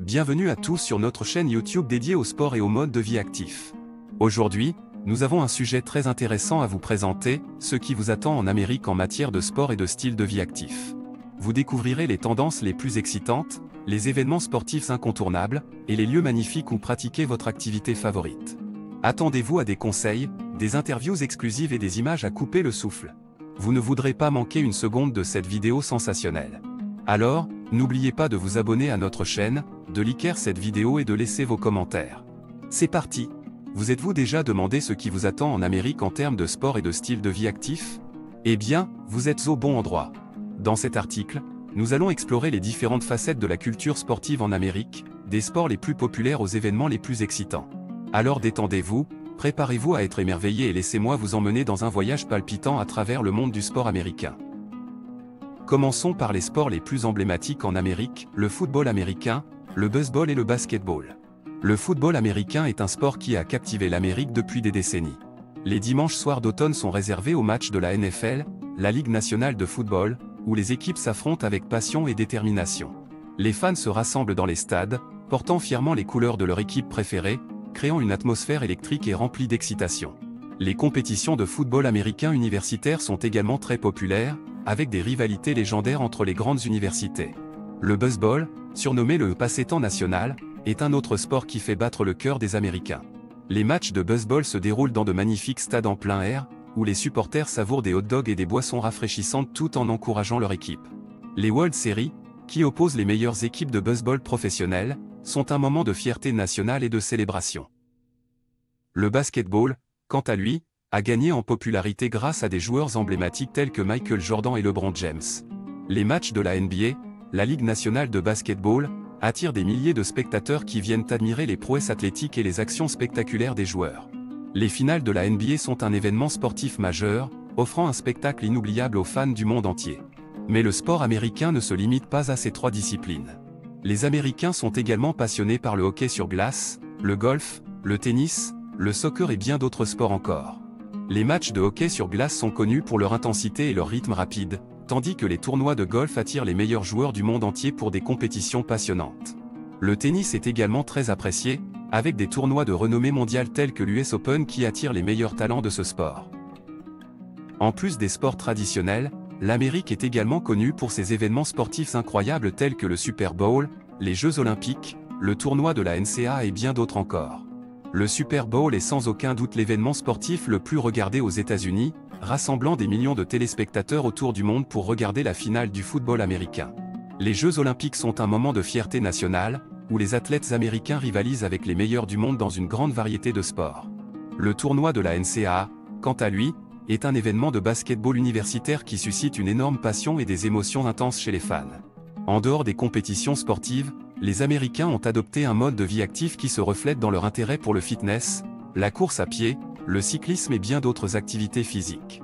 Bienvenue à tous sur notre chaîne YouTube dédiée au sport et au mode de vie actif. Aujourd'hui, nous avons un sujet très intéressant à vous présenter, ce qui vous attend en Amérique en matière de sport et de style de vie actif. Vous découvrirez les tendances les plus excitantes, les événements sportifs incontournables, et les lieux magnifiques où pratiquer votre activité favorite. Attendez-vous à des conseils, des interviews exclusives et des images à couper le souffle. Vous ne voudrez pas manquer une seconde de cette vidéo sensationnelle. Alors, n'oubliez pas de vous abonner à notre chaîne, de liker cette vidéo et de laisser vos commentaires. C'est parti! Vous êtes-vous déjà demandé ce qui vous attend en Amérique en termes de sport et de style de vie actif? Eh bien, vous êtes au bon endroit. Dans cet article, nous allons explorer les différentes facettes de la culture sportive en Amérique, des sports les plus populaires aux événements les plus excitants. Alors détendez-vous, préparez-vous à être émerveillé et laissez-moi vous emmener dans un voyage palpitant à travers le monde du sport américain. Commençons par les sports les plus emblématiques en Amérique, le football américain, le baseball et le basketball. Le football américain est un sport qui a captivé l'Amérique depuis des décennies. Les dimanches soirs d'automne sont réservés aux matchs de la NFL, la Ligue nationale de football, où les équipes s'affrontent avec passion et détermination. Les fans se rassemblent dans les stades, portant fièrement les couleurs de leur équipe préférée, créant une atmosphère électrique et remplie d'excitation. Les compétitions de football américain universitaire sont également très populaires, avec des rivalités légendaires entre les grandes universités. Le baseball, surnommé le passe-temps national, est un autre sport qui fait battre le cœur des Américains. Les matchs de baseball se déroulent dans de magnifiques stades en plein air, où les supporters savourent des hot-dogs et des boissons rafraîchissantes tout en encourageant leur équipe. Les World Series, qui opposent les meilleures équipes de baseball professionnelles, sont un moment de fierté nationale et de célébration. Le basketball, quant à lui, a gagné en popularité grâce à des joueurs emblématiques tels que Michael Jordan et LeBron James. Les matchs de la NBA, la Ligue nationale de basketball, attirent des milliers de spectateurs qui viennent admirer les prouesses athlétiques et les actions spectaculaires des joueurs. Les finales de la NBA sont un événement sportif majeur, offrant un spectacle inoubliable aux fans du monde entier. Mais le sport américain ne se limite pas à ces trois disciplines. Les Américains sont également passionnés par le hockey sur glace, le golf, le tennis, le soccer et bien d'autres sports encore. Les matchs de hockey sur glace sont connus pour leur intensité et leur rythme rapide, tandis que les tournois de golf attirent les meilleurs joueurs du monde entier pour des compétitions passionnantes. Le tennis est également très apprécié, avec des tournois de renommée mondiale tels que l'US Open qui attirent les meilleurs talents de ce sport. En plus des sports traditionnels, l'Amérique est également connue pour ses événements sportifs incroyables tels que le Super Bowl, les Jeux Olympiques, le tournoi de la NCAA et bien d'autres encore. Le Super Bowl est sans aucun doute l'événement sportif le plus regardé aux États-Unis, rassemblant des millions de téléspectateurs autour du monde pour regarder la finale du football américain. Les Jeux Olympiques sont un moment de fierté nationale, où les athlètes américains rivalisent avec les meilleurs du monde dans une grande variété de sports. Le tournoi de la NCAA, quant à lui, est un événement de basketball universitaire qui suscite une énorme passion et des émotions intenses chez les fans. En dehors des compétitions sportives, les Américains ont adopté un mode de vie actif qui se reflète dans leur intérêt pour le fitness, la course à pied, le cyclisme et bien d'autres activités physiques.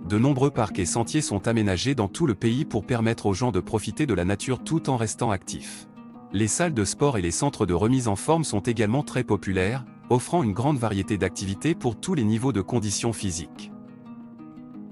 De nombreux parcs et sentiers sont aménagés dans tout le pays pour permettre aux gens de profiter de la nature tout en restant actifs. Les salles de sport et les centres de remise en forme sont également très populaires, offrant une grande variété d'activités pour tous les niveaux de conditions physiques.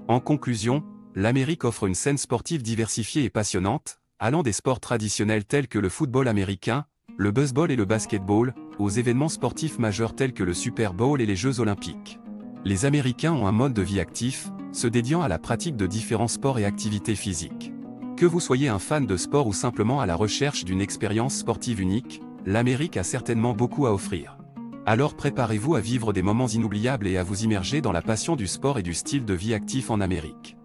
En conclusion, l'Amérique offre une scène sportive diversifiée et passionnante, allant des sports traditionnels tels que le football américain, le baseball et le basketball, aux événements sportifs majeurs tels que le Super Bowl et les Jeux Olympiques. Les Américains ont un mode de vie actif, se dédiant à la pratique de différents sports et activités physiques. Que vous soyez un fan de sport ou simplement à la recherche d'une expérience sportive unique, l'Amérique a certainement beaucoup à offrir. Alors préparez-vous à vivre des moments inoubliables et à vous immerger dans la passion du sport et du style de vie actif en Amérique.